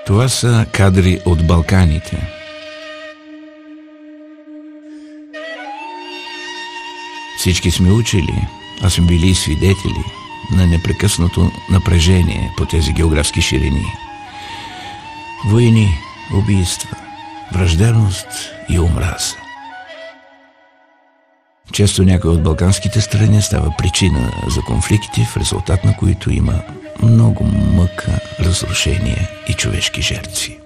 Това са кадри от Балканите. Всички сме учили, а сме били свидетели на непрекъснато напрежение по тези географски ширини. Войни, убийства, враждебност и омраза. Често някой от балканските страни става причина за конфликти, в резултат на които има много мъка, разрушение и човешки жертви.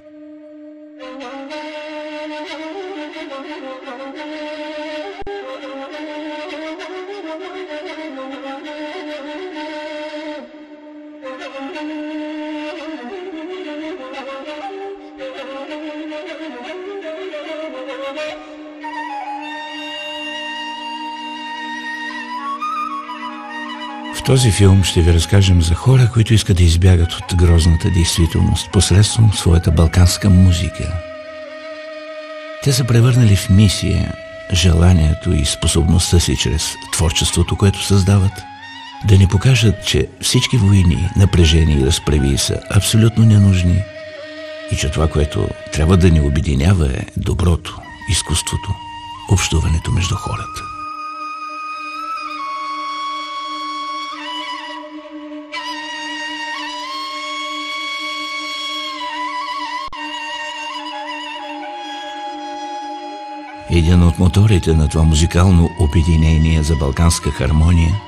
В този филм ще ви разкажем за хора, които искат да избягат от грозната действителност посредством своята балканска музика. Те са превърнали в мисия желанието и способността си чрез творчеството, което създават, да ни покажат, че всички войни, напрежения и разправи са абсолютно ненужни и че това, което трябва да ни обединява, е доброто, изкуството, общуването между хората. Един от моторите на това музикално обединение за балканска хармония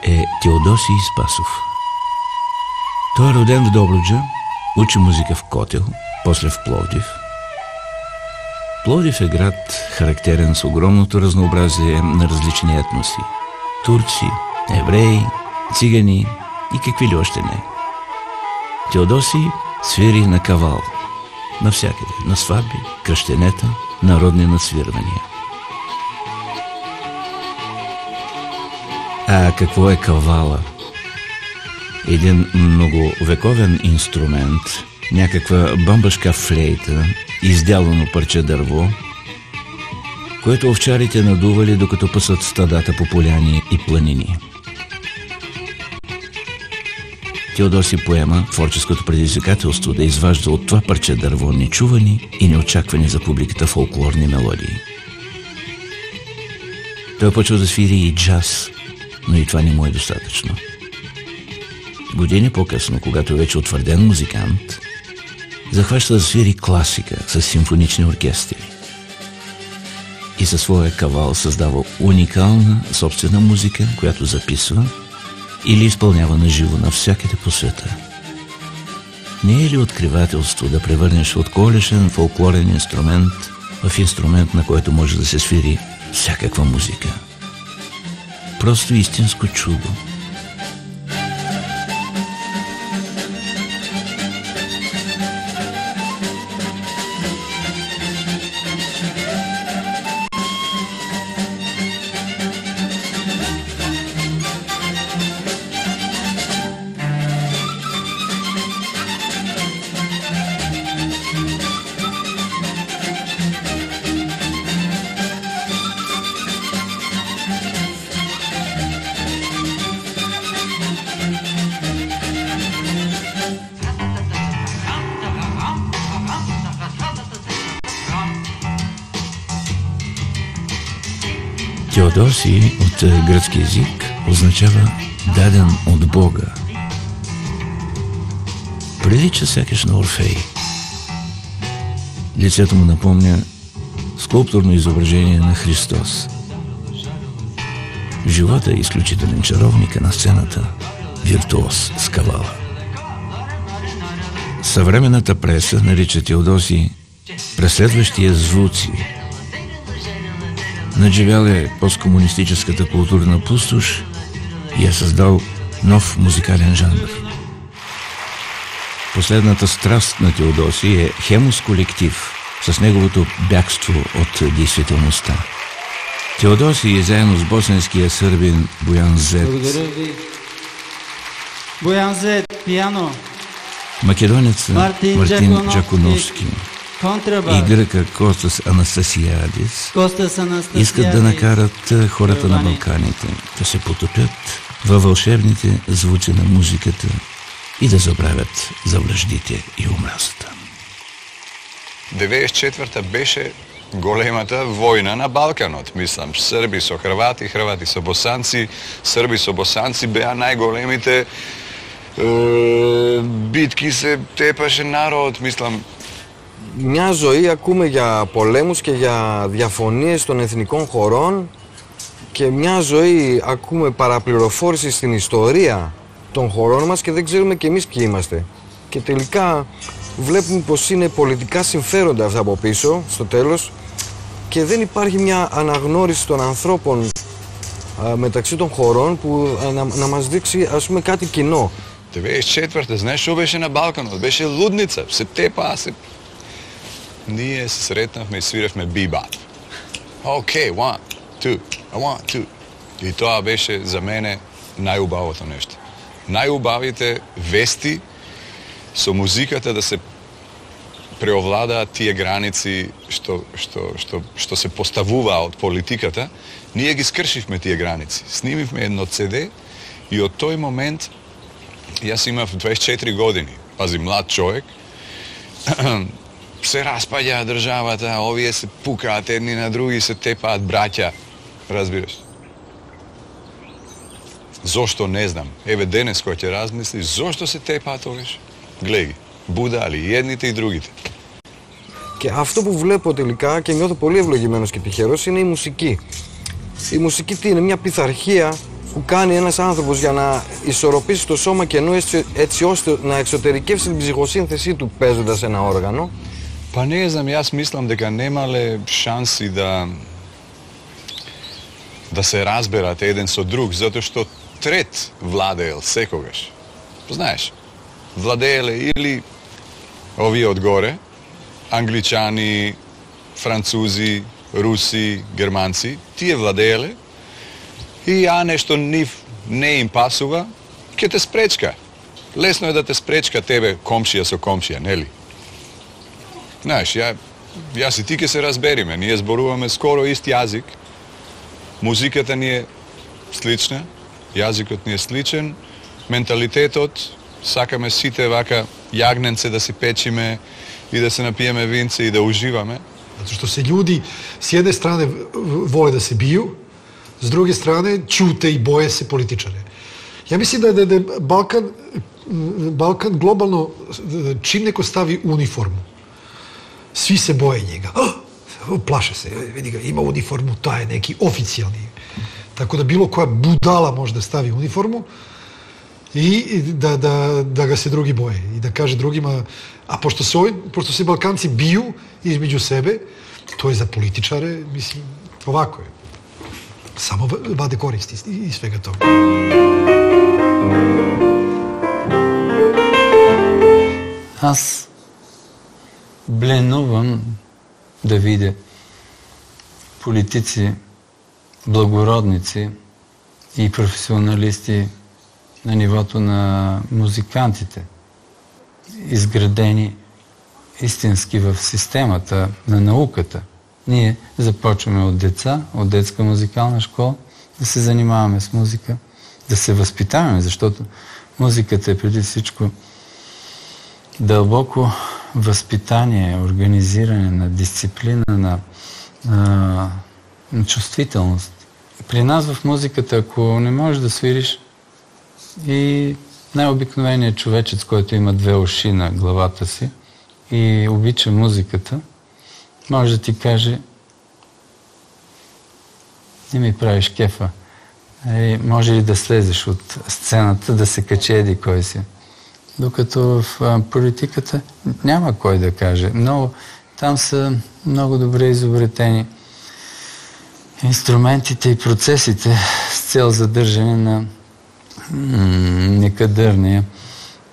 е Теодосий Спасов. Той е роден в Добруджа, учи музика в Котел, после в Пловдив. Пловдив е град, характерен с огромното разнообразие на различни етноси. Турци, евреи, цигани и какви ли още не. Теодосий свири на кавал, навсякъде, на сватби, кръщенета, народни надсвирвания. А какво е кавала? Един многовековен инструмент, някаква бамбашка флейта, издялано парче дърво, което овчарите надували, докато пасат стадата по поляни и планини. Теодосий поема творческото предизвикателство да изважда от това парче дърво нечувани и неочаквани за публиката фолклорни мелодии. Той почва да свири и джаз, но и това не му е достатъчно. Години по-късно, когато е вече утвърден музикант, захваща да свири класика с симфонични оркестри. И със своя кавал създава уникална собствена музика, която записва или изпълнява на живо навсякъде по света. Не е ли откривателство да превърнеш отколешен фолклорен инструмент в инструмент, на който може да се свири всякаква музика? Просто истинско чудо. Теодосий от гръцки език означава даден от Бога. Прилича сякаш на Орфей. Лицето му напомня скулптурно изображение на Христос. В живота е изключителен чаровник, а на сцената виртуоз с кавала. Съвременната преса нарича Теодосий преследващия звуци. Надживял е посткомунистическата културна пустош и е създал нов музикален жанр. Последната страст на Теодосий е Хемус колектив с неговото бягство от действителността. Теодосий заедно с босненския сърбин Боян Зет. Благодаря ви. Боян Зет, пиано. Македонеца Мартин Джаконовски контрабас, и гръка Костас Анастасиадис искат да накарат хората на Балканите да се потопят във вълшебните звуци на музиката и да забравят за враждите и омразата. 94-та беше големата војна на Балканот, мислам, Срби со Хрвати, Хрвати со босанци, Срби со босанци беа најголемите битки, се тепаше народ, μислам. Μια ζωή ακούμε για πολέμους και για διαφωνίες των εθνικών χωρών και μια ζωή ακούμε παραπληροφόρηση στην ιστορία των χωρών μας και δεν ξέρουμε και εμείς ποιοι είμαστε. Και τελικά βλέπουμε πως είναι πολιτικά συμφέροντα αυτά από πίσω, στο τέλος, και δεν υπάρχει μια αναγνώριση των ανθρώπων μεταξύ των χωρών που να μας δείξει, ας πούμε, κάτι κοινό. 94-та, знаеш што беше на Балканот? Беше лудница, се тепа, се... Ние се сретнавме и свиревме бибап. Окей, 1, 2, 1, 2. И тоа беше за мене најубавото нешто. Најубавите вести со музиката да се преовладаат тие граници што се поставуваа од политиката, ние ги скршивме тие граници. Снимивме едно CD и од тој момент јас имав 24 години, пази, млад човек, се распаѓа државата, овие се пукаат едни на други, се тепаат браќа, разбираш? Зошто не знам. Еве денес кој ќе размислиш, зошто се тепаат овиш? Глеги, будали, и едните и другите. Και αυτό που βλέπω τελικά και νιώθω πολύ ευλογημένος και τυχερός είναι η μουσική. Η μουσική τι είναι? Μια πειθαρχία που κάνει ένας άνθρωπος για να ισορροπήσει το σώμα και νου έτσι ώστε να εξωτερικεύσει την ψυχοσύνθεσή του παίζοντας ένα όργανο. Па не знам, јас мислам дека немале шанси да се разберат еден со друг, затоа што трет владеел секогаш. Знаеш, владееле или овие одгоре, англичани, французи, руси, германци, тие владееле и нешто нив не им пасува, ќе те спречка. Лесно е да те спречка тебе комшија со комшија, нели? Знаеш, јас и ти ќе се разбериме, ние зборуваме скоро ист јазик, музиката ни е слична, јазикот ни е сличен, менталитетот, сакаме сите вака јагненце да си печиме и да се напиеме винце и да уживаме. Zato što se ljudi s jedne strane vole da se biju, s druge strane ćute i boje se političare. Ja mislim da je Balkan globalno, čim neko stavi uniformu, svi se boje njega. Plaše se, vidi ga, ima uniformu, taj je neki oficijalni. Tako da bilo koja budala može da stavi uniformu i da ga se drugi boje. I da kaže drugima, a pošto se Balkanci biju između sebe, to je za političare, mislim, ovako je. Samo vade koristi iz svega toga. Аз бленувам да видя политици, благородници и професионалисти на нивото на музикантите, изградени истински в системата на науката. Ние започваме от деца, от детска музикална школа, да се занимаваме с музика, да се възпитаваме, защото музиката е преди всичко дълбоко възпитание, организиране на дисциплина, на чувствителност. При нас в музиката, ако не можеш да свириш, и най-обикновеният човечец, който има две уши на главата си и обича музиката, може да ти каже: не ми правиш кефа. Може ли да слезеш от сцената, да се качи еди кой си? Докато в политиката няма кой да каже. Там са много добре изобретени инструментите и процесите с цел задържане на некадърния,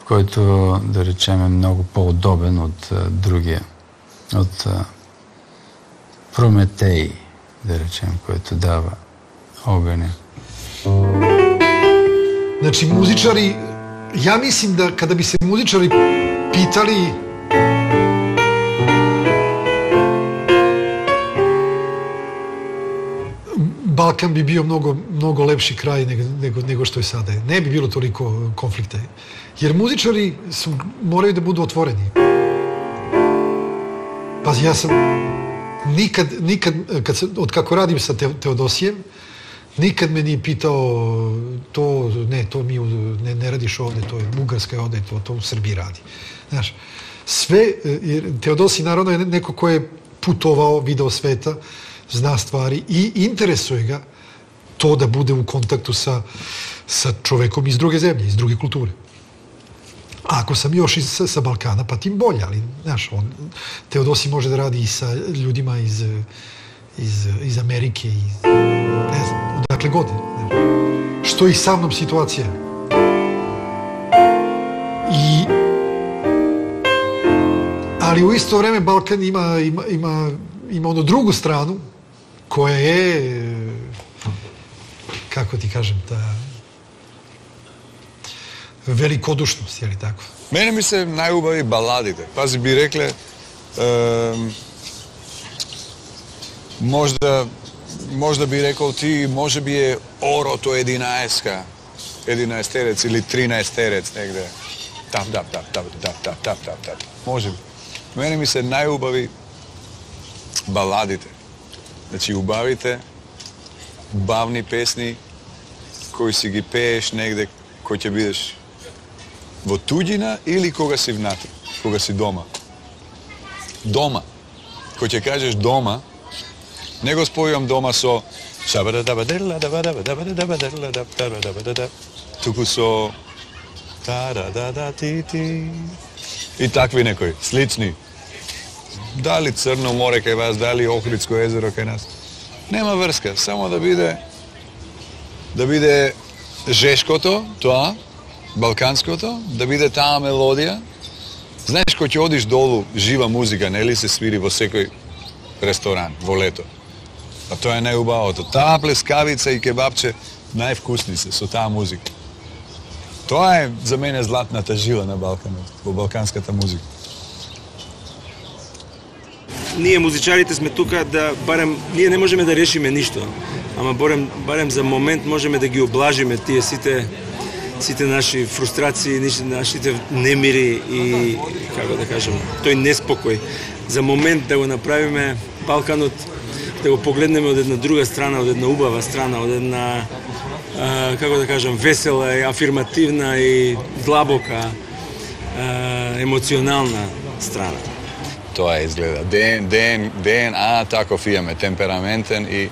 който, да речем, е много по-удобен от другия, от Прометей, да речем, който дава огъня. Znači, muzičari, ja mislim da kada bi se muzičari pitali Balkan bi bio mnogo lepši kraj nego što je sada. Ne bi bilo toliko konflikta. Jer muzičari moraju da budu otvoreni. Pa Pazi, ja sam nikad, od kako radim sa Teodosijem, nikad me nije pitao to mi ne radiš ovde, to je Bugarska je ovde, to u Srbiji radi. Znaš, sve, Teodosij naravno je neko ko je putovao, video sveta, zna stvari i interesuje ga to da bude u kontaktu sa čovekom iz druge zemlje, iz druge kulture. A ako sam još sa Balkana, pa tim bolje, ali, znaš, Teodosij može da radi i sa ljudima iz Amerike, ne znam, odakle god. Što je i sa mnom situacija. Ali u isto vreme Balkan ima onu drugu stranu, koja je, kako ti kažem, ta velikodušnost, je li tako? Mene mi se najubavi baladite. Pazi, bi rekle, možda bi rekao ti, može bi je oro to 11-terec ili 13-terec negde. Tap. Može bi. Mene mi se najubavi baladite. Znači, bavni pesni koji si gi peješ negde ko će bideš vo tuđina ili koga si vnatri, koga si doma. Doma. Ko će kažeš doma, nego spojam doma so tuku so i takvi nekoj, slični. Da li Crno more kaj vas, da li Ohridsko jezero kaj nas. Nema vrska, samo da bide žeškoto, to, balkanskoto, da bide ta melodija. Znaš, ko će odiš dolu, živa muzika, ne li se sviri vo sekoj restoran, vo leto. Pa to je najubavото. Ta pleskavica i kebabče najvkusniji se, su ta muzika. To je za mene zlatната žила на Балкана, во балканската музика. Ние музичарите сме тука да ние не можеме да решиме ништо, ама барем за момент можеме да ги облажиме тие сите наши фрустрации, нашите немири и, како да кажем, тој неспокој. За момент да го направиме Балканот, да го погледнеме од една друга страна, од една убава страна, од една, како да кажем, весела и афирмативна и длабока, емоционална страна. Тоа изгледа. ДНА таков имаме, темпераментен и...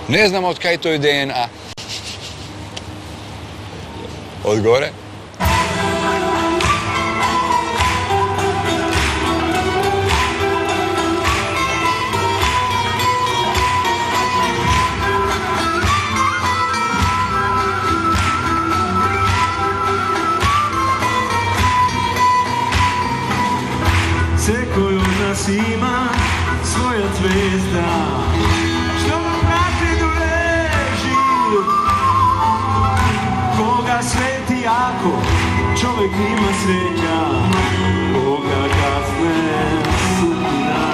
Не знам од кај тој ДНА. Одгоре? Секој од нас има своја звезда, што го прати до живот. Кога свети јако, човек има среќа, кога гасне судбина.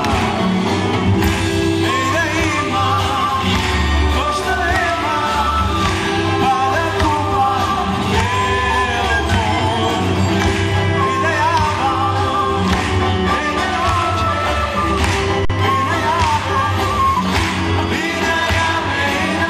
Еј да има, кој што нема, па да купа телефон. Еј да јавам, еј да доđe, еј да јавам, еј да јавам, еј да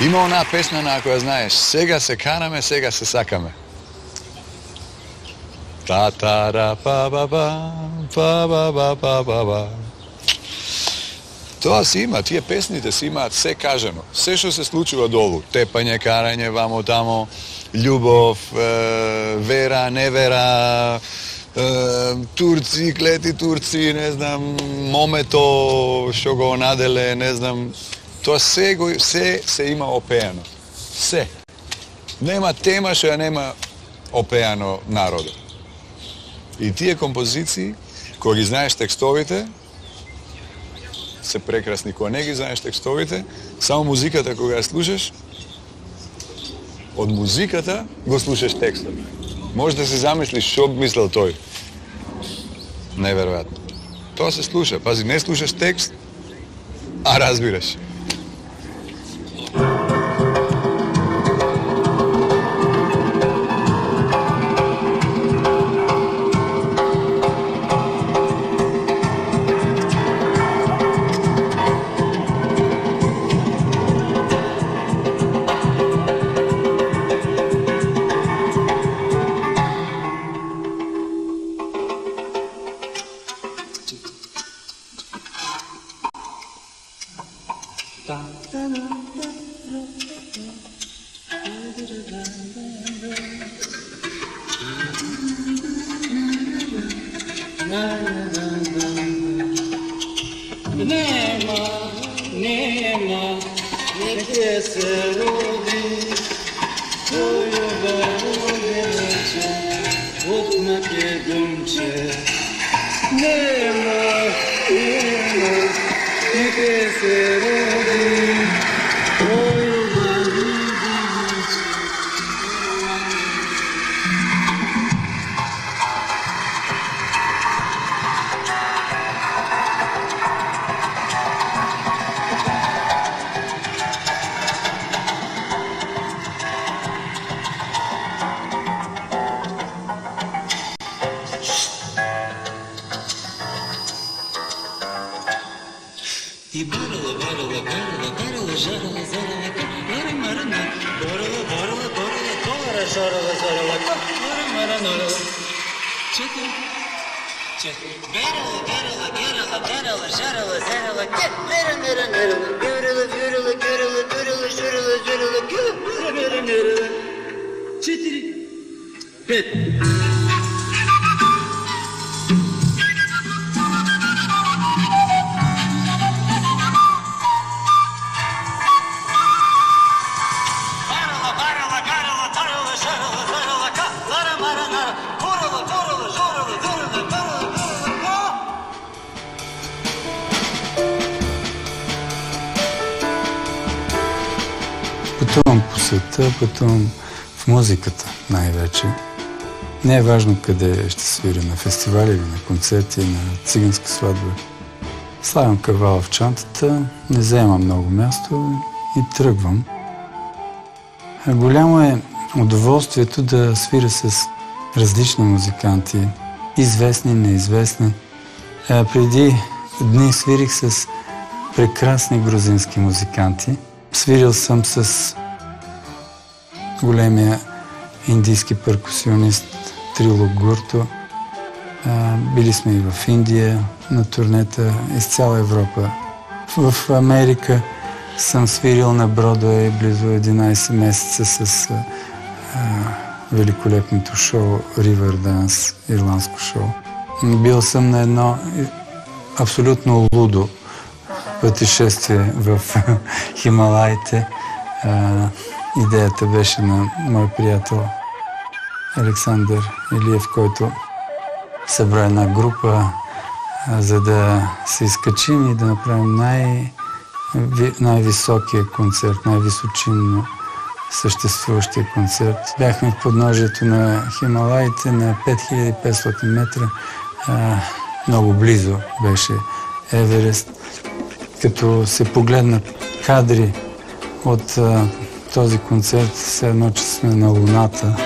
Има она песна на која знаеш, сега се караме, сега се сакаме. Та-та-ра, па-ба-ба, па-ба-ба-ба-ба. Тоа си има, тие песните си имаат се кажено. Се што се случува долу, тепање, карање, вамо тамо, љубов, вера, невера, турци, клети турци, не знам, момето што го наделе, не знам. Тоа се има опеано. Се. Нема тема што ја нема опеано народот. И тие композиции, кога ги знаеш текстовите, се прекрасни. Кога не ги знаеш текстовите, само музиката кога ја слушаш, од музиката го слушаш текстот. Може да се замислиш што мислел тој. Неверојатно. Тоа се слуша. Пази, не слушаш текст, а разбираш. Пътувам по света, пътувам в музиката най-вече. Не е важно къде ще свиря, на фестивали или на концерти, на циганска сватба. Слагам кавала в чантата, не заемам много място и тръгвам. Голямо е удоволствието да свиря с различни музиканти, известни, неизвестни. Преди дни свирих с прекрасни грузински музиканти. Свирил съм с големия индийски перкусионист Трило Гурто. Били сме и в Индия на турнета из цяла Европа. В Америка съм свирил на Бродуей близо 11 месеца с великолепното шоу Ривърданс, ирландско шоу. Бил съм на едно абсолютно лудо пътешествие в Хималаите. Идеята беше на мой приятел Александър Илиев, който събра една група, за да се изкачим и да направим най-високия концерт, най-височинно съществуващия концерт. Бяхме в подножието на Хималаите на 5500 метра. Много близо беше Еверест. Като се погледнат кадри от този концерт, все едно, че сме на Луната.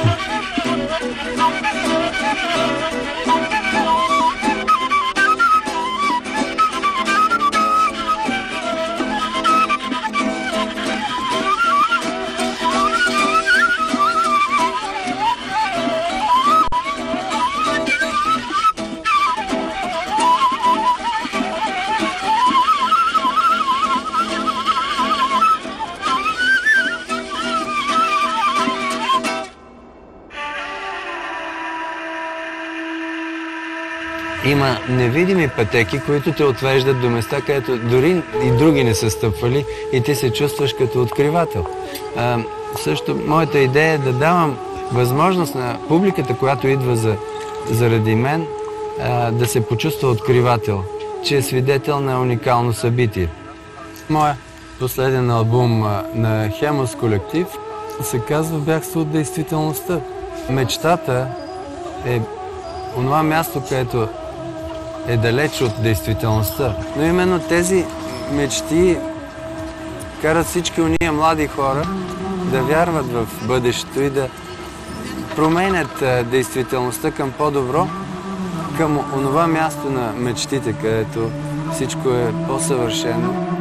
Има невидими пътеки, които те отвеждат до места, където дори и други не са стъпвали и ти се чувстваш като откривател. Също моята идея е да давам възможност на публиката, която идва заради мен, да се почувства откривател, че е свидетел на уникално събитие. Моя последен албум на Хемос колектив се казва "Бягство от действителността". Мечтата е онова място, където е далеч от действителността. Но именно тези мечти карат всички уния млади хора да вярват в бъдещето и да променят действителността към по-добро, към онова място на мечтите, където всичко е по-съвършено.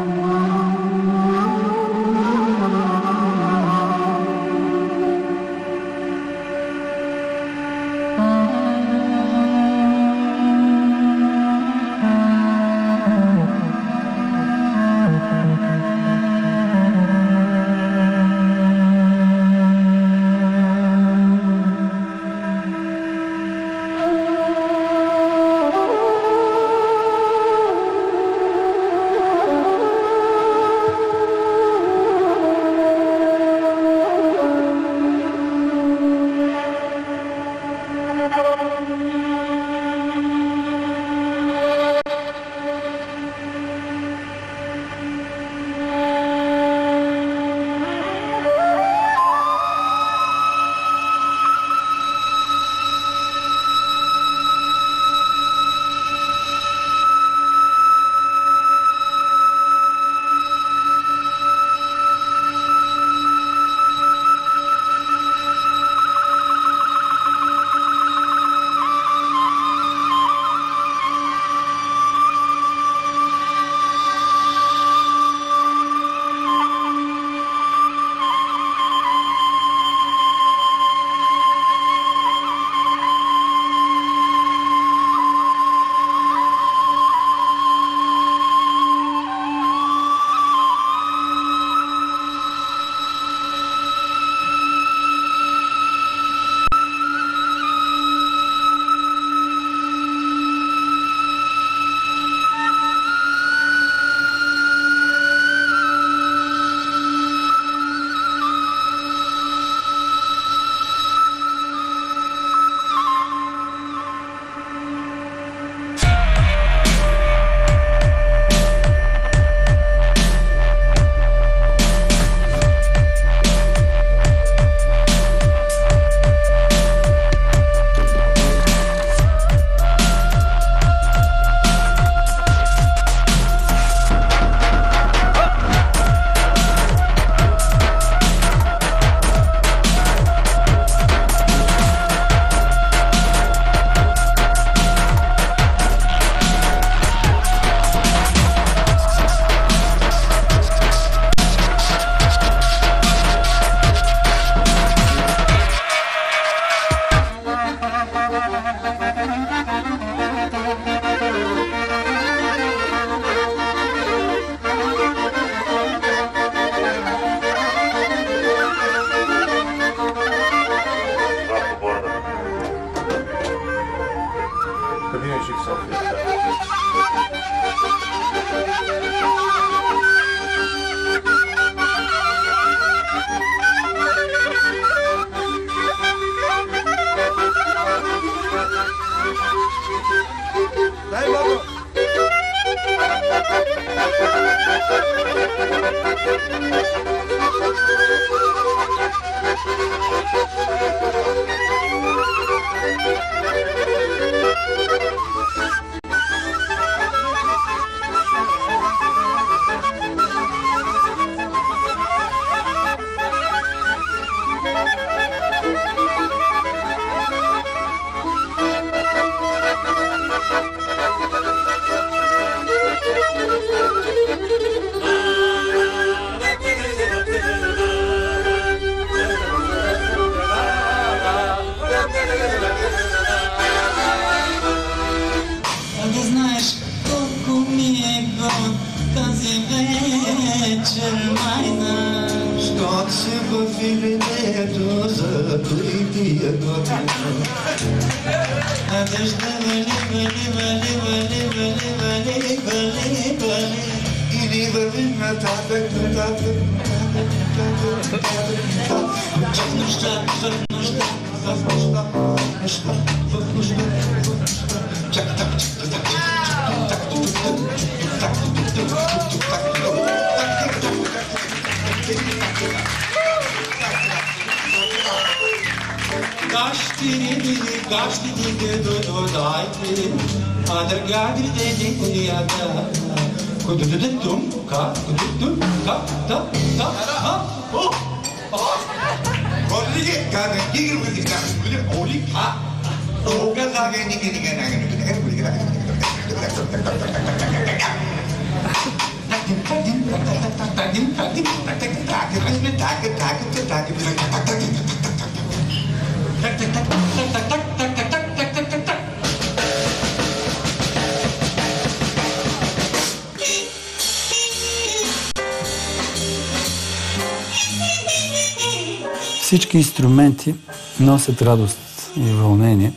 Всички инструменти носят радост и вълнение.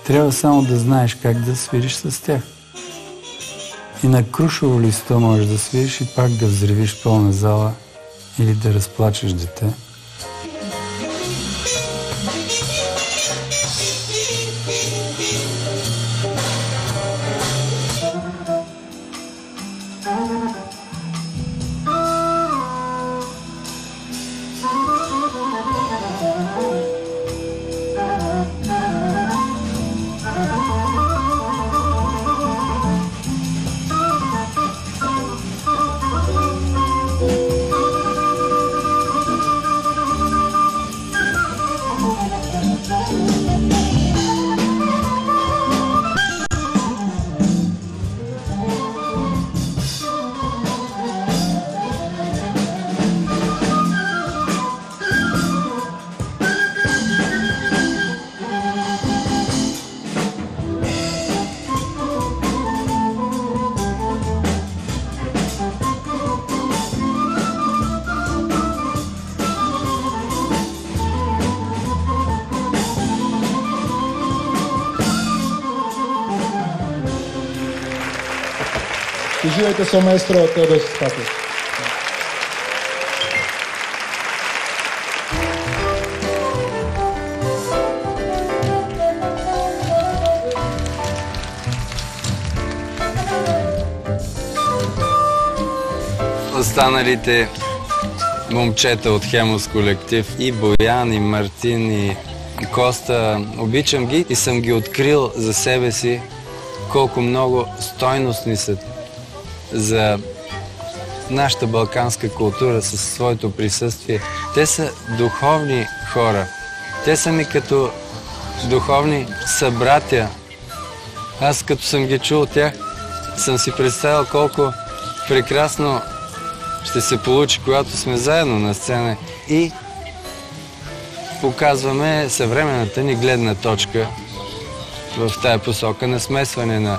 Трябва само да знаеш как да свириш с тях. И на крушово листо можеш да свириш и пак да взривиш пълна зала или да разплачеш дете. Uživajte sa maestro Teodosi Stapos. Останалите момчета от Хемос колектив, и Боян, и Мартин, и Коста, обичам ги и съм ги открил за себе си колко много стойностни са за нашата балканска култура със своето присъствие. Те са духовни хора. Те са ми като духовни събратя. Аз като съм ги чул тях, съм си представил колко прекрасно ще се получи, когато сме заедно на сцена и показваме съвременната ни гледна точка в тая посока на смесване на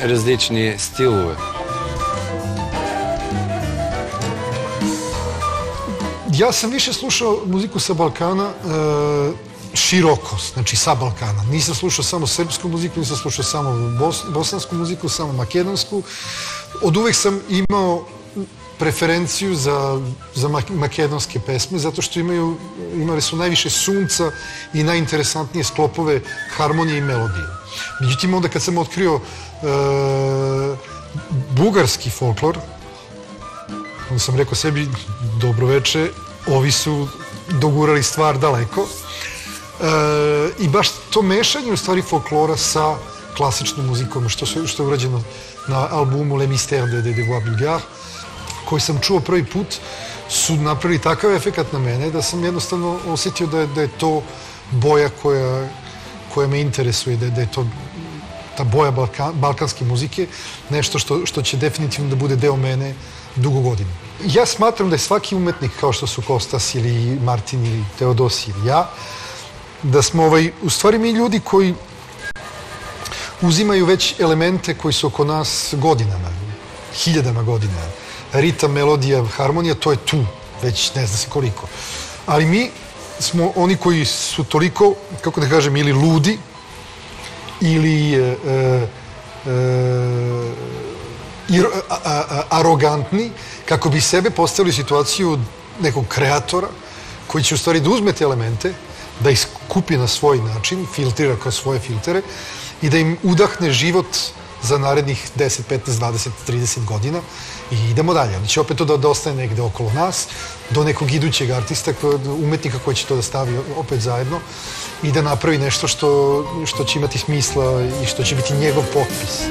различни стилове. Ja sam više slušao muziku sa Balkana široko, znači sa Balkana. Nisam slušao samo srpsku muziku, nisam slušao samo bosansku muziku, samo makedonsku. Od uvek sam imao preferenciju za makedonske pesme, zato što imali su najviše sunca i najinteresantnije sklopove harmonije i melodije. Međutim, onda kad sam otkrio bugarski folklor, onda sam rekao sebi, dobroveče, ovi su dogurali stvar daleko. I baš to mešanje u stvari folklora sa klasičnom muzikom, što je urađeno na albumu Les Mystères des Voix Bulgares, koji sam čuo prvi put, su napravili takav efekat na mene da sam jednostavno osjetio da je to boja koja me interesuje, da je to ta boja balkanske muzike, nešto što će definitivno da bude deo mene dugo godina. Ja smatram da je svaki umetnik, kao što su Kostas ili Martin ili Teodosi ili ja, da smo u stvari mi ljudi koji uzimaju već elemente koji su oko nas godinama, hiljadama godina. Ritam, melodija, harmonija, to je tu. već ne zna se koliko. Ali mi smo oni koji su toliko, kako da kažem, ili ludi, ili arogantni, kako bi sebe postavili u situaciju nekog kreatora koji će u stvari da uzme te elemente, da ih kupi na svoj način, filtrira kroz svoje filtere i da im udahne život za narednih 10, 15, 20, 30 godina i idemo dalje. Oni će opet to da ostane negde okolo nas, do nekog idućeg artista, umetnika koji će to da stavi opet zajedno i da napravi nešto što će imati smisla i što će biti njegov potpis.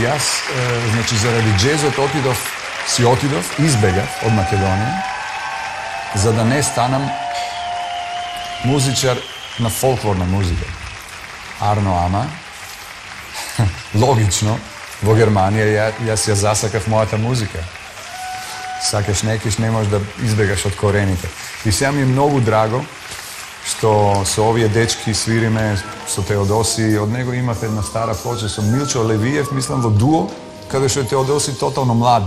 Jaz, znači, zaradi džezot otidov, izbegav od Makedonije, za da ne stanem muzičar na folklorna muzika. Arno ama, logično, v Germaniji jaz zasakav mojata muzika. Sakaš nekiš, ne možeš da izbegaš od korenita. I сега mi je mnogo drago što su ovije dečki svirime, su Teodosi, od nego imate jedna stara ploča, su Milčo Levijev, mislim, v duo, kada što je Teodosi totalno mlad.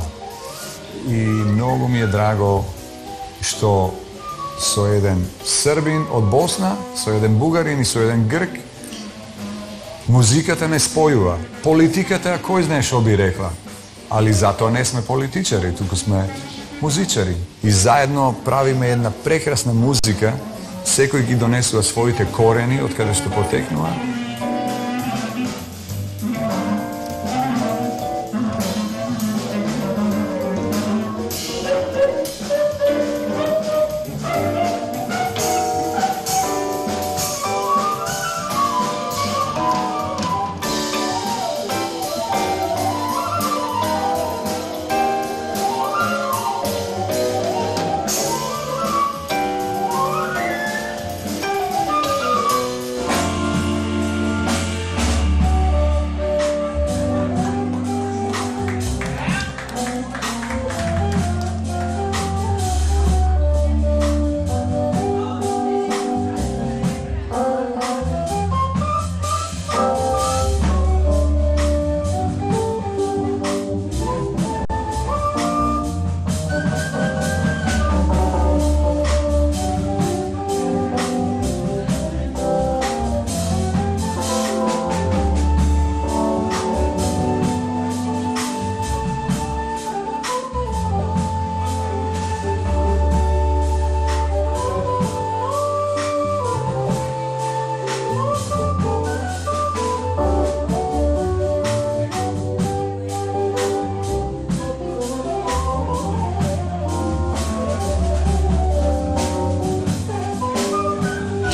I mnogo mi je drago što su jedan Srbin od Bosna, su jedan Bugarin i su jedan Grk. Muzikata ne spojuva. Politikata, koji znaš što bi rekla. Ali zato ne sme političari, tuko sme muzičari. I zajedno pravime jedna prekrasna muzika, sve koji gi donesu svojite koreni od kada što poteknula.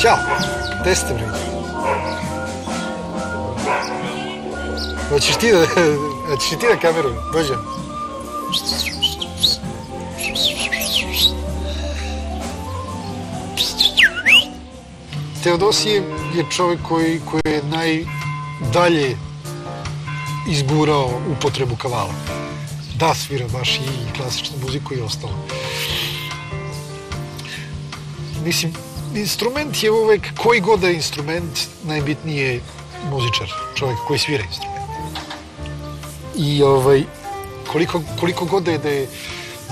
Ćao, gde ste bre? Hoćeš ti da kameru? Dođem. Teodosije je čovjek koji je najdalje izgurao upotrebu kavala. Da svira baš i klasičnu muziku i ostalo. Mislim, instrument je uvek, koji god da je instrument, najbitniji je muzičar, čovjek koji svira instrument. I koliko god da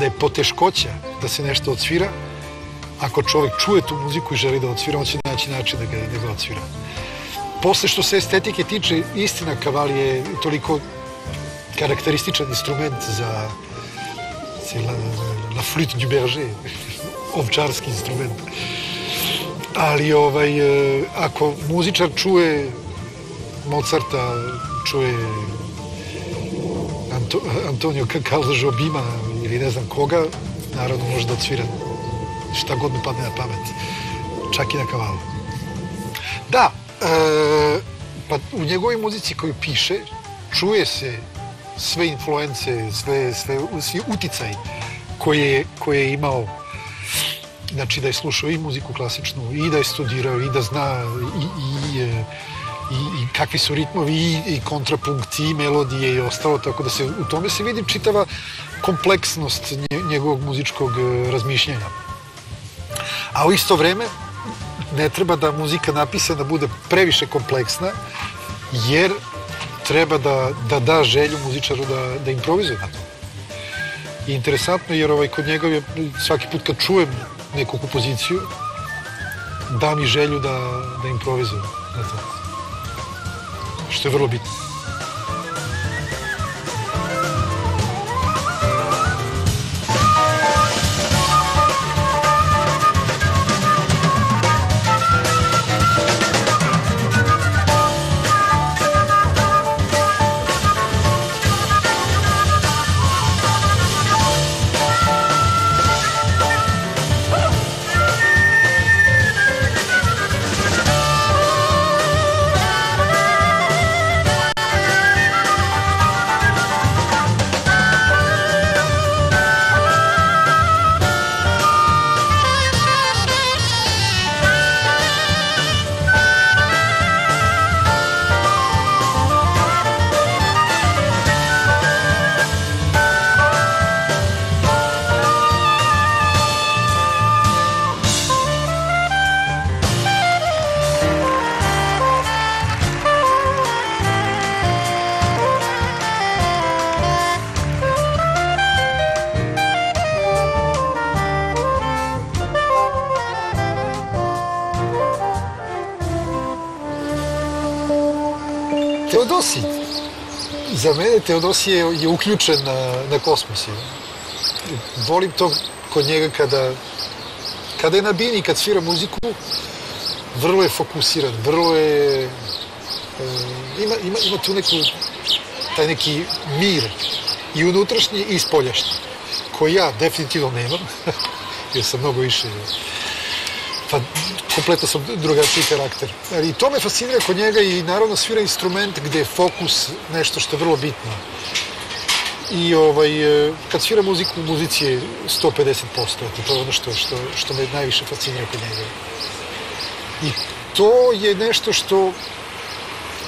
je poteškoća da se nešto odsvira, ako čovjek čuje tu muziku i želi da odsvira, on će naći način da ga odsvira. Posle što se estetike tiče, istina, kaval je toliko karakterističan instrument za la flûte du berger, ovčarski instrument. Ali ako muzičar čuje Mozarta, čuje Antonio Calda Jobima ili ne znam koga, naravno može da odsvira šta god mu padne na pamet, čak i na kavalu. Da, pa u njegovoj muzici koju piše čuje se sve influence, svi uticaji koje je imao, znači da je slušao i muziku klasičnu, i da je studirao, i da zna i kakvi su ritmovi, i kontrapunkti, i melodije i ostalo, tako da se u tome se vidi čitava kompleksnost njegovog muzičkog razmišljanja. A u isto vreme ne treba da muzika napisana bude previše kompleksna, jer treba da želju muzičaru da improvizuje na to. I interesantno, jer kod njega je svaki put kad čujem neku kompoziciju, da mi želju da improvizujem na to. Što je vrlo bitno. Teodosi. Za mene Teodosi je uključen na kosmos. Volim to kod njega kada je na bini, kad svira muziku, vrlo je fokusiran, vrlo je... Ima tu taj neki mir, i unutrašnji i spoljašnji, koji ja definitivno nemam, jer sam mnogo više... Pa kompletno sam drugačiji karakter. Ali to me fascinira kod njega, i naravno svira instrument gde je fokus nešto što je vrlo bitno. I kad svira muziku, u muzici je 150%. To je ono što me najviše fascinira kod njega. I to je nešto što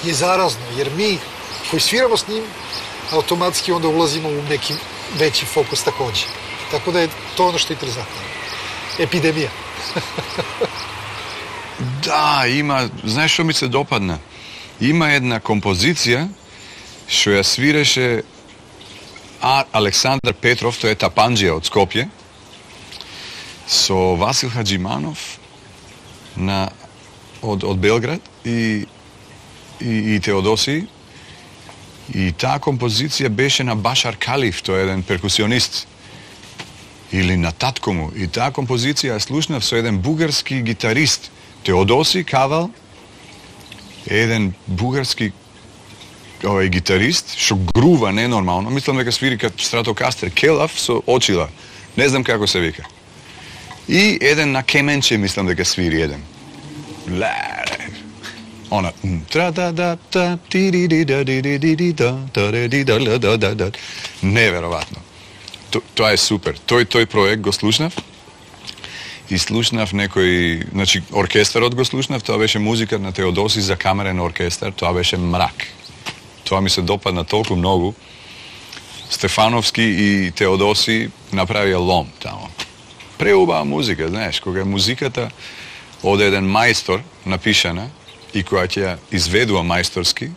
je zarazno, jer mi koji sviramo s njim, automatski onda ulazimo u neki veći fokus takođe. Tako da je to ono što je interesantno. Epidemija. Da, znaš što mi se dopadne? Ima jedna kompozicija što ja svireše Aleksandar Petrov, to je Tapanđija od Skopje, so Vasil Hadžimanov od Belgrad i Teodosiji. I ta kompozicija beše na Bašar Kalif, to je jedan perkusionist, ili na Tatkomu. I ta kompozicija je slušna so jedan bugarski gitarist, Teodosi Kaval, jedan bugarski gitarist, što gruva nenormalno. Mislim da ga sviri kad Stratocaster Kelav so očila. Ne znam kako se vika. I jedan na kemenče, mislim da ga sviri jedan. Ona neverovatno. To je super. Toj projekt go slušnav. I slušnav nekoj, znači orkestar od go slušnav, to беше muzika na Teodosi za kamerен orkestar, to беше mrak. To mi se dopadna toliko mnogo. Stefanovski i Teodosi napravija lom tamo. Preubava muzika, znaš, koga je muzikata od jedan majstor napišana i koja će izvedua majstorski,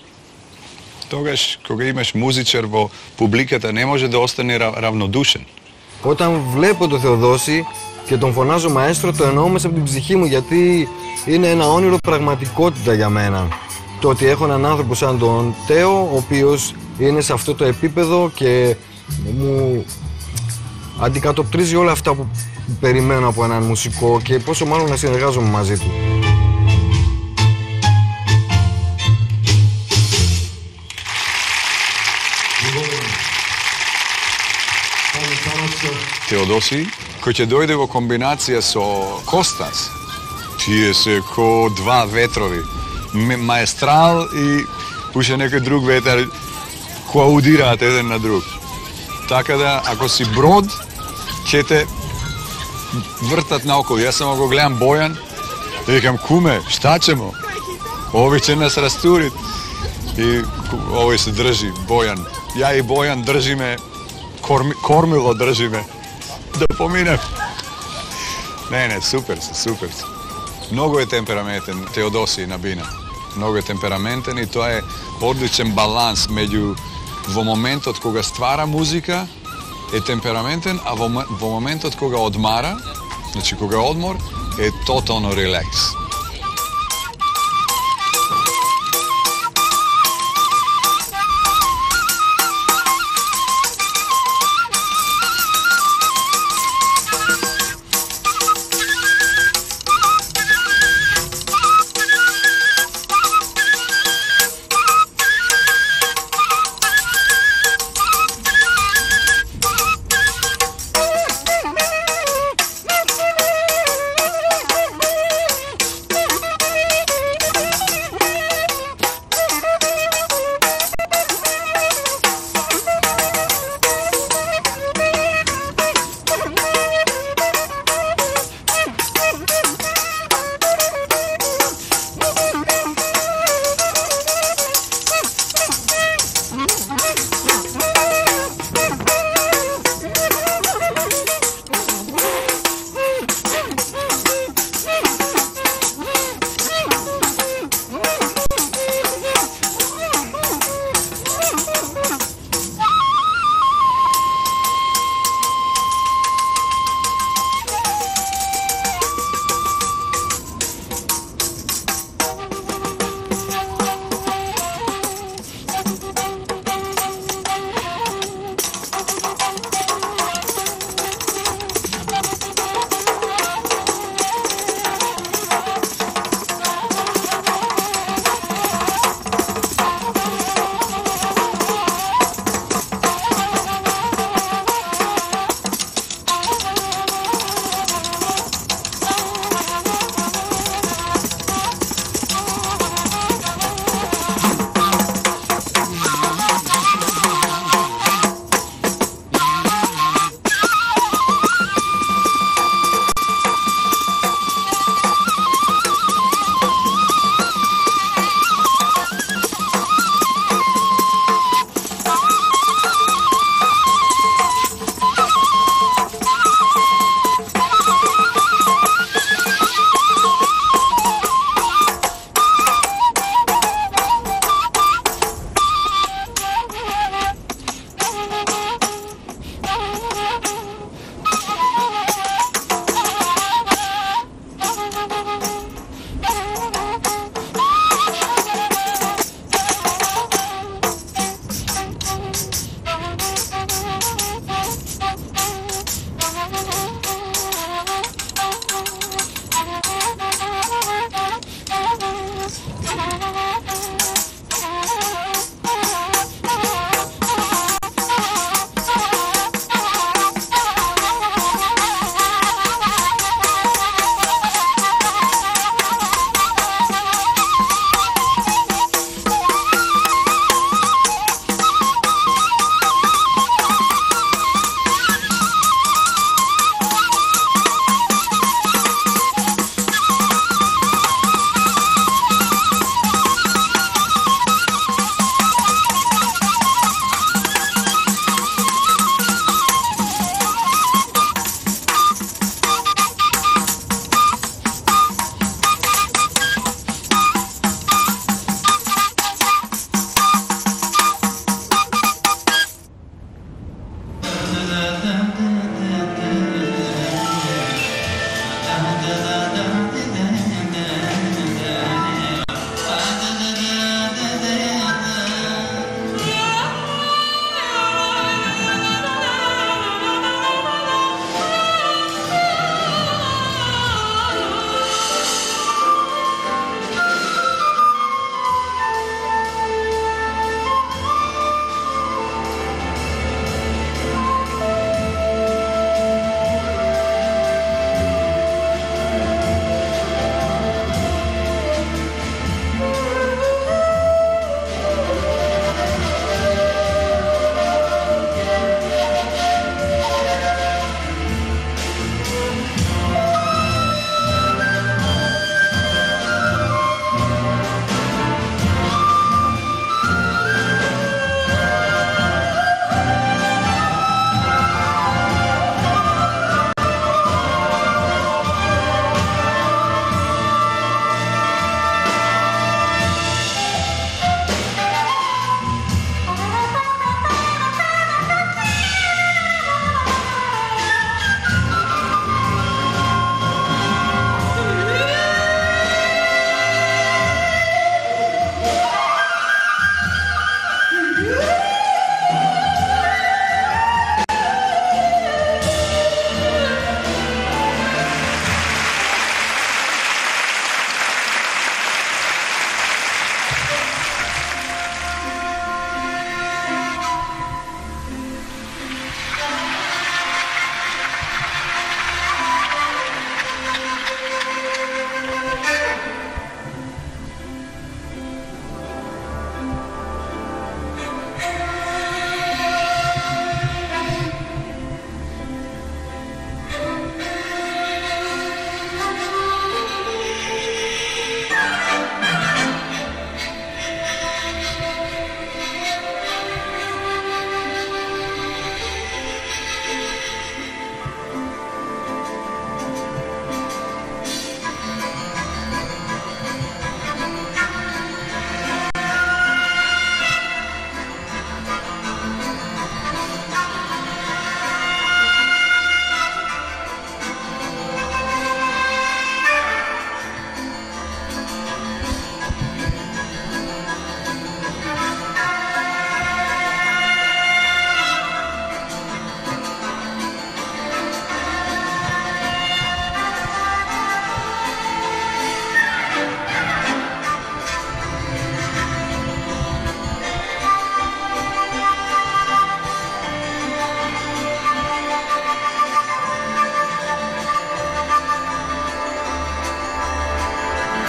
togaš, кога имаш музичар во публиката, не може да остане равнодушен. Όταν βλέπω τον Θεοδόση και τον φωνάζω μαέστρο, το εννοώ μέσα από την ψυχή μου, γιατί είναι ένα όνειρο πραγματικότητα για μένα. Το ότι έχω έναν άνθρωπο σαν τον Τέο, ο οποίος είναι σε αυτό το επίπεδο και μου αντικατοπτρίζει όλα αυτά που περιμένω από έναν μουσικό και πόσο μάλλον να συνεργάζομαι μαζί του. Teodosi, koji će dojde u kombinacija so Kostas, čije se ko dva vetrovi, maestral i uše neki drug vetar koja udirate jedan na drug. Tako da, ako si brod, ćete vrtat naokolo. Ja samo go gledam Bojan i rekam, kume, šta ćemo? Ovi će nas rasturit. I ovaj se drži, Bojan. Ja i Bojan drži me, kormilo drži me, da pominem. Ne, super su. Mnogo je temperamentan Teodosij Nabina. Mnogo je temperamentan i to je odličan balans među v momentu od koga stvara muzika je temperamentan, a v momentu od koga odmara, znači koga je odmor, je totalno relaks.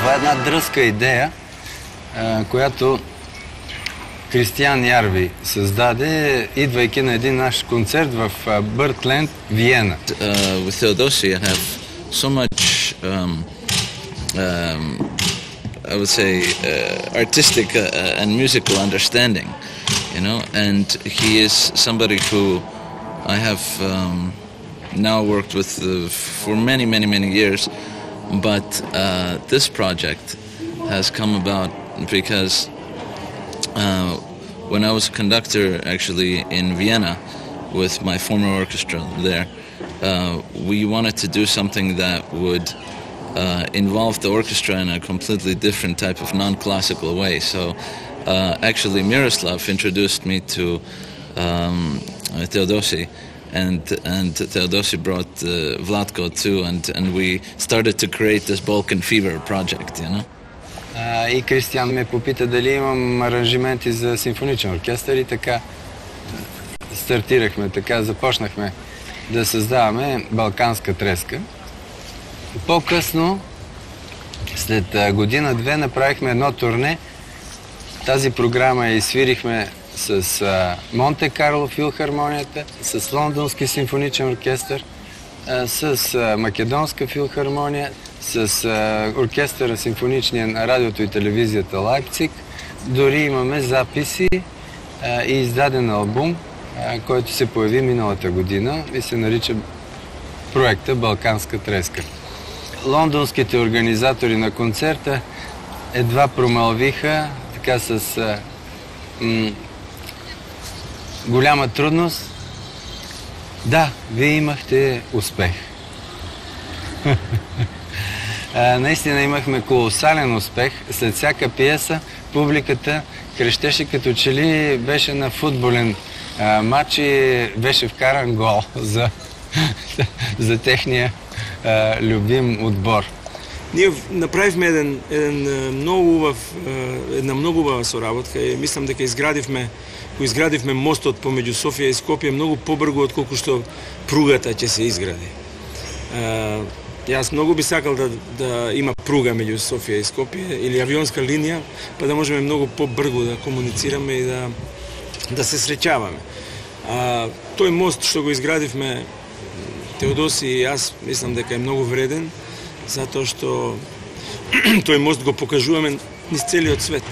Това е една дръзка идея, която Кристиан Ярви създаде, идвайки на един наш концерт в Бъртленд, Виена. With Theodosi, I have so much, I would say, artistic and musical understanding, you know, and he is somebody who I have now worked with for many, many, many years, but this project has come about because when I was a conductor actually in Vienna with my former orchestra there, we wanted to do something that would involve the orchestra in a completely different type of non-classical way. So actually Miroslav introduced me to Theodosi, and Theodosi brought Vlatko too, and we started to create this Balkan Fever project, you know. И Кристиан ме попита дали имам аранжименти за симфоничен оркестър и така стартирахме, така започнахме да създаваме Балканска треска. По-късно, след година-две, направихме едно турне. Тази програма я изсвирихме с Монте Карло филхармонията, с Лондонски симфоничен оркестър, с Македонска филхармония, с оркестъра симфоничния на радиото и телевизията Лайпциг. Дори имаме записи и издаден албум, който се появи миналата година и се нарича проекта Балканска треска. Лондонските организатори на концерта едва промълвиха така с голяма трудност. Да, вие имахте успех. Наистина имахме колосален успех. След всяка пиеса публиката крещеше като че ли беше на футболен матч и беше вкаран гол за техния любим отбор. Ние направихме една много убава соработка и мислам дека изградивме мостот помеѓу Софија и Скопје многу побрзо отколку што пругата ќе се изгради. Јас многу би сакал да има пруга меѓу Софија и Скопје или авионска линија, па да можеме многу побрзо да комуницираме и да се среќаваме. Тој мост што го изградивме Теодоси и јас мислам дека е многу вреден, затоа што тој мост го покажуваме низ целиот свет.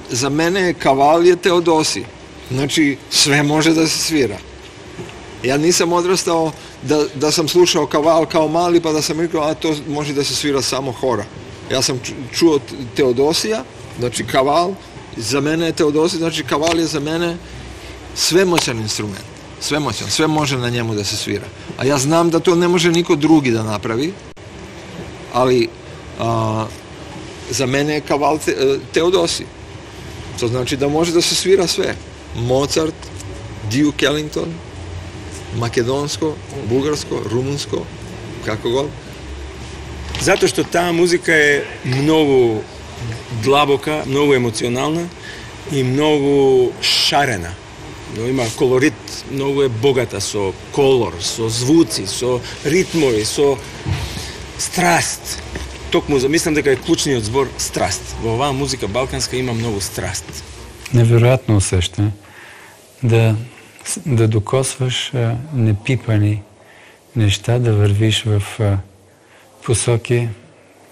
za mene kaval je Teodosi. Znači, sve može da se svira. Ja nisam odrastao da sam slušao kaval kao mali, pa da sam rekao, a to može da se svira samo hora. Ja sam čuo Teodosija, znači kaval, za mene je Teodosi, znači kaval je za mene svemoćan instrument. Svemoćan, sve može na njemu da se svira. A ja znam da to ne može niko drugi da napravi, ali za mene je kaval Teodosi. To znači da može da se svira sve. Mozart, Duke Ellington, makedonsko, bugarsko, rumunsko, kako god. Zato što ta muzika je mnogo dlaboka, mnogo emocionalna i mnogo šarena. Ima kolorit, mnogo je bogata so kolor, so zvuci, so ritmovi, so strast. Mislim дека е клучниот збор страст. Во оваа музика балканска има многу страст. Невероятно усещане да докосваш непипани неща, да вървиш в посоки,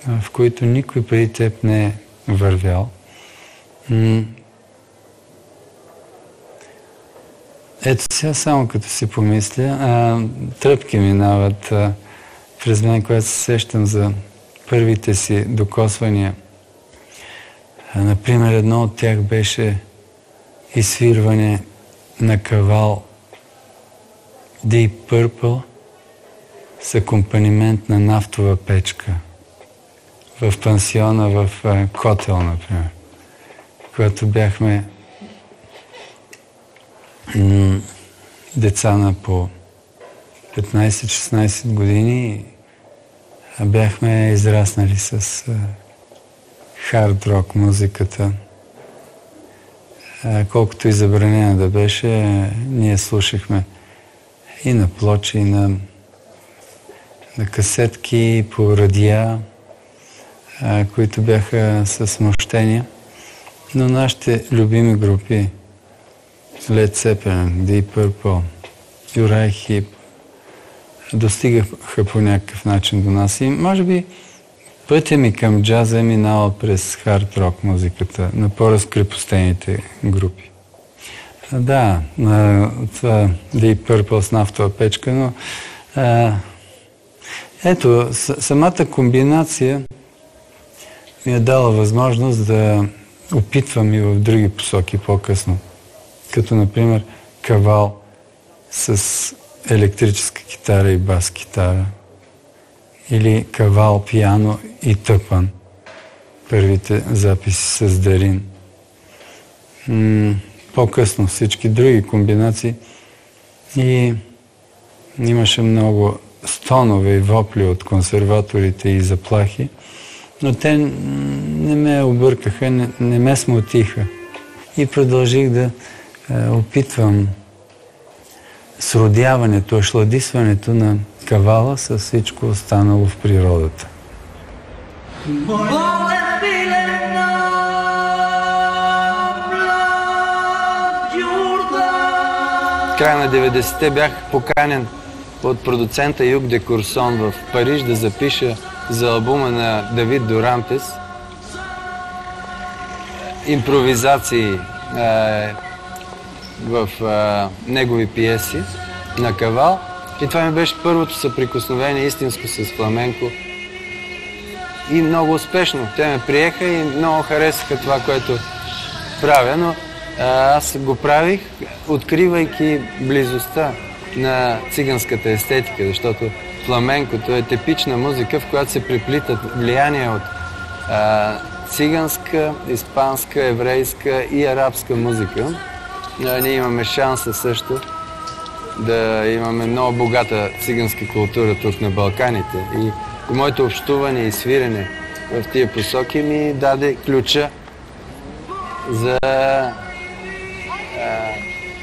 в които никой преди теб не е вървял. Ето сега само като си помисля, тръпки минават през мен, когато се сещам за първите си докосвания. Например, едно от тях беше изсвирване на кавал Deep Purple с акомпанимент на нафтова печка в пансиона в Котел, например. Когато бяхме деца на по 15-16 години, бяхме израснали с хард рок музиката. Колкото и забранена да беше, ние слушахме и на плочи, и на касетки, по радиа, които бяха с смущения. Но нашите любими групи, Led Zeppelin, Deep Purple, Uriah Heep, достигаха по някакъв начин до нас. И може би пътя ми към джаза е минал през хард рок музиката, на по-разкрепостените групи. Да, това Deep Purple с нафтова печка, но ето, самата комбинация ми е дала възможност да опитвам и в други посоки по-късно. Като, например, кавал с електрическа китара и бас-китара. Или кавал, пиано и тъпан. Първите записи с Дарин. По-късно всички други комбинации. И имаше много стонове и вопли от консерваторите и заплахи, но те не ме объркаха, не ме смутиха. И продължих да опитвам сродяването, ашладисването на кавала с всичко останало в природата. В края на 90-те бях поканен от продуцента Юг де Курсон в Париж да запиша за албума на Давид Дорантес импровизации в негови пиеси на кавал. И това ми беше първото съприкосновение истинско с фламенко. И много успешно. Те ме приеха и много харесаха това, което правя, но аз го правих, откривайки близостта на циганската естетика, защото фламенкото е типична музика, в която се преплитат влияния от циганска, испанска, еврейска и арабска музика. Ние имаме шанса също да имаме много богата циганска култура тук на Балканите. И моето общуване и свирене в тия посоки ми даде ключа за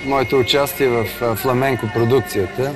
моето участие в фламенко продукцията.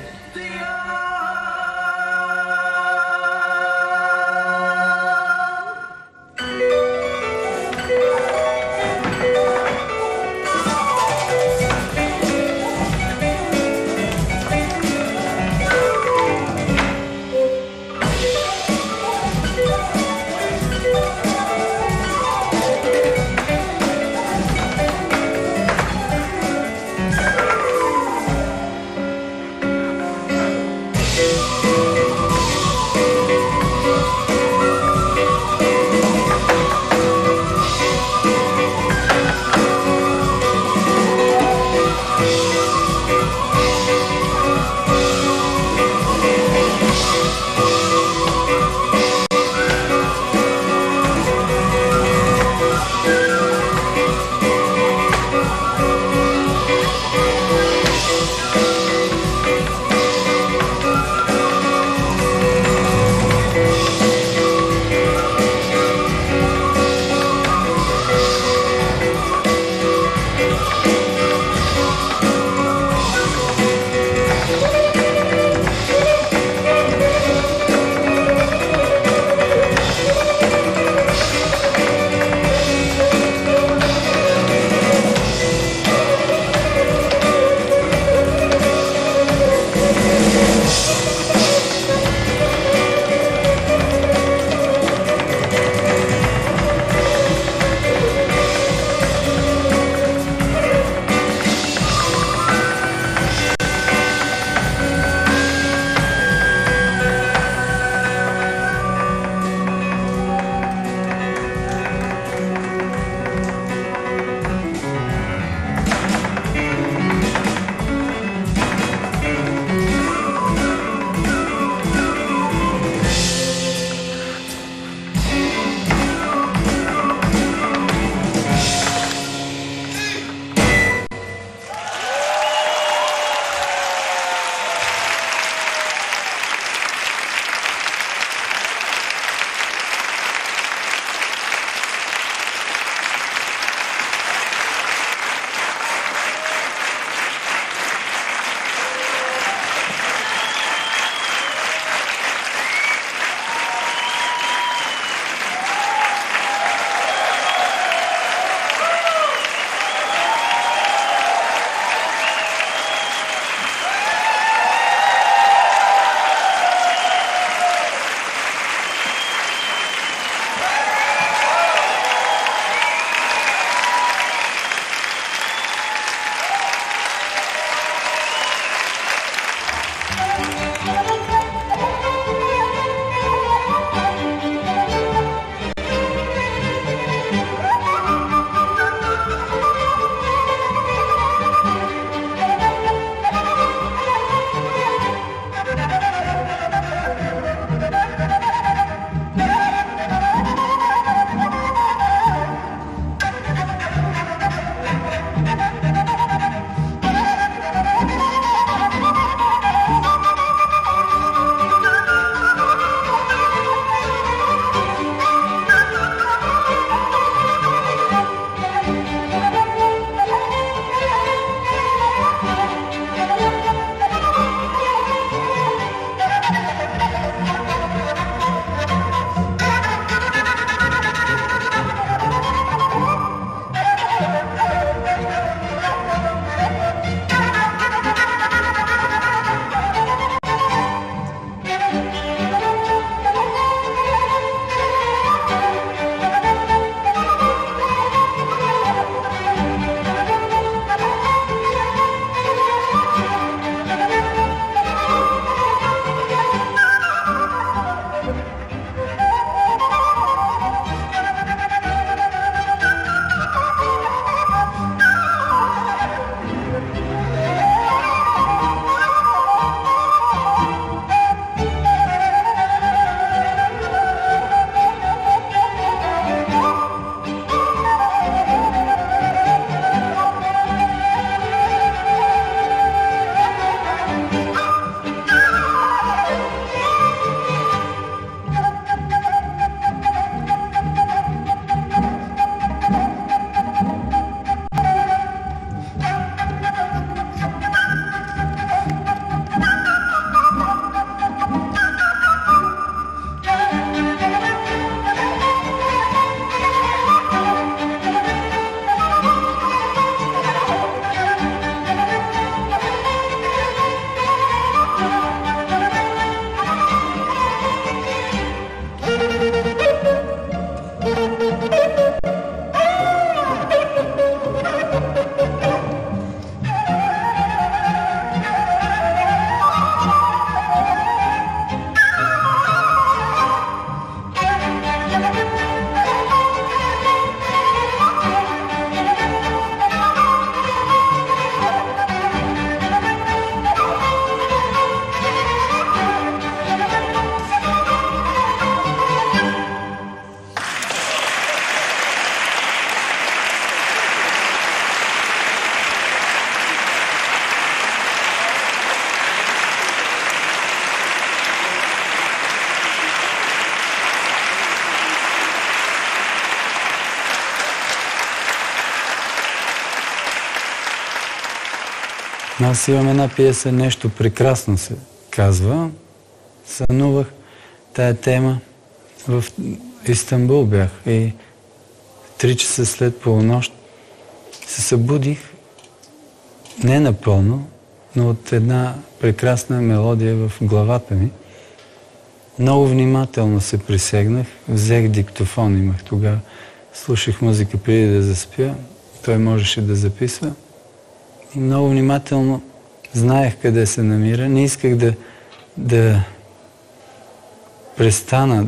Аз имам една пиеса, нещо прекрасно се казва. Сънувах тая тема. В Истанбул бях и 3 часа след полунощ се събудих не напълно, но от една прекрасна мелодия в главата ми. Много внимателно се присегнах, взех диктофон, имах тогава, слушах музика преди да заспя, той можеше да записва. И много внимателно знаех къде се намира. Не исках да престана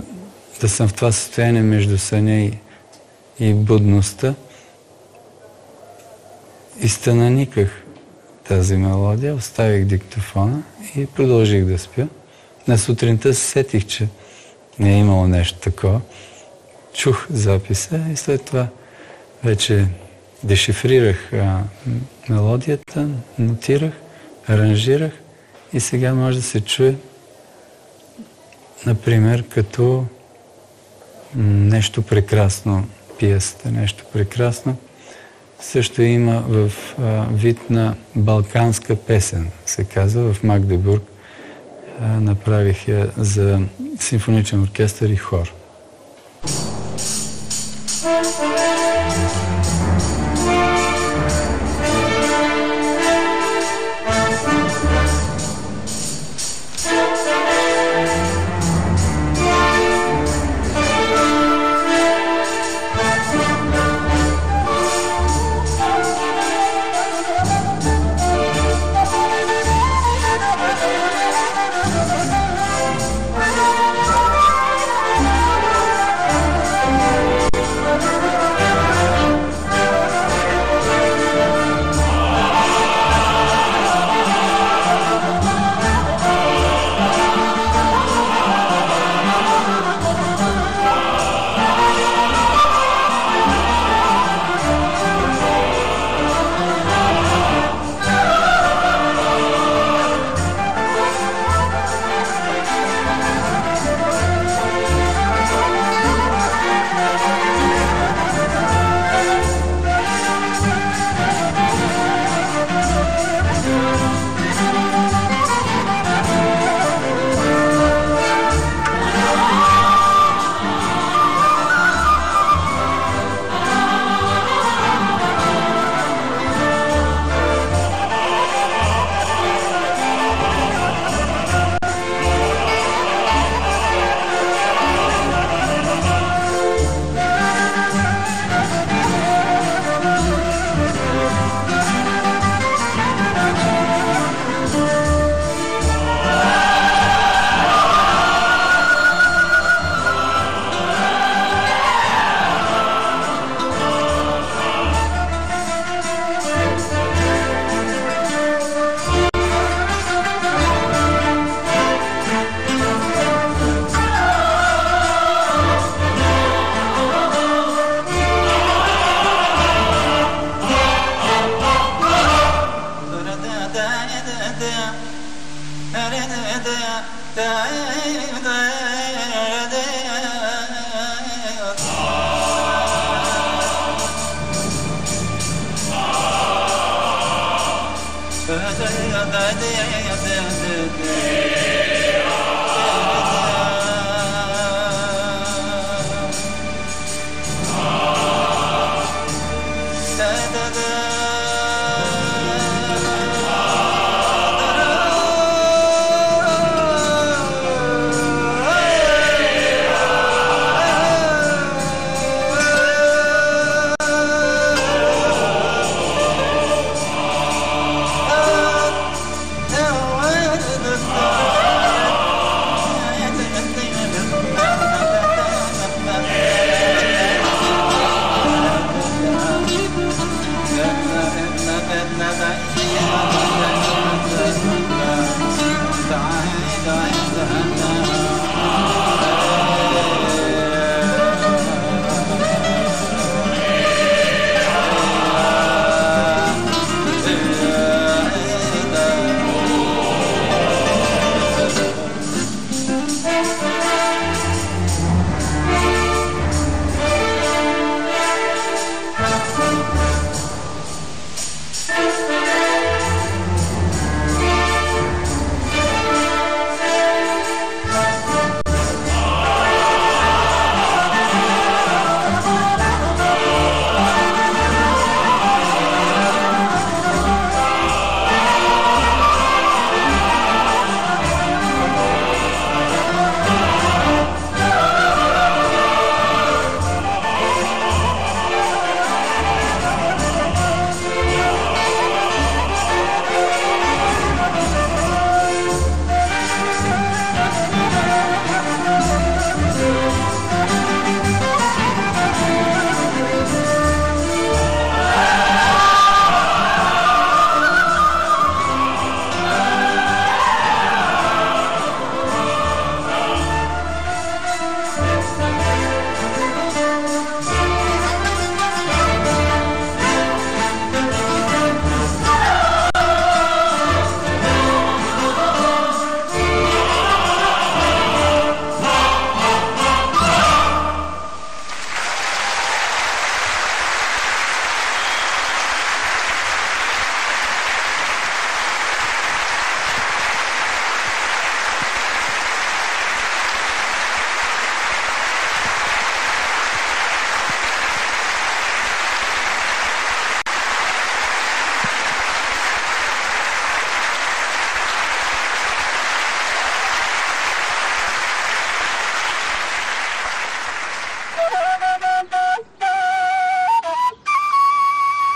да съм в това състояние между съня и будността. Изтънаниках тази мелодия, оставих диктофона и продължих да спя. На сутринта се сетих, че не е имало нещо такова. Чух записа и след това вече дешифрирах мелодията, нотирах, аранжирах и сега може да се чуе, например, като нещо прекрасно, пиесата, нещо прекрасно. Също има в вид на балканска песен, се казва, в Магдебург. Направих я за симфоничен оркестър и хор. Oh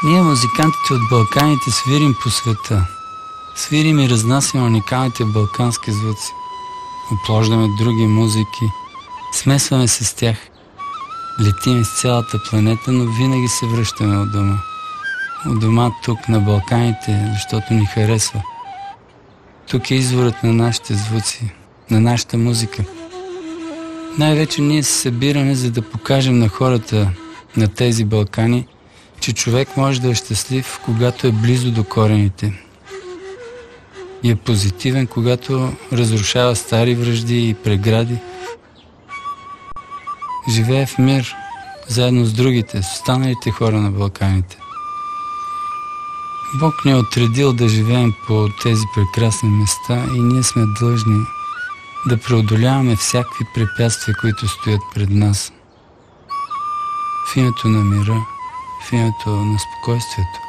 Ние, музикантите от Балканите, свирим по света. Свирим и разнасяме уникалните балкански звуци. Оплождаме други музики, смесваме се с тях. Летим из цялата планета, но винаги се връщаме от дома. От дома тук, на Балканите, защото ни харесва. Тук е изворът на нашите звуци, на нашата музика. Най-вече ние се събираме, за да покажем на хората на тези Балкани, че човек може да е щастлив, когато е близо до корените. И е позитивен, когато разрушава стари вражди и прегради. Живее в мир, заедно с другите, с останалите хора на Балканите. Бог ни е отредил да живеем по тези прекрасни места и ние сме длъжни да преодоляваме всякакви препятствия, които стоят пред нас. В името на мира, в името на спокойствието.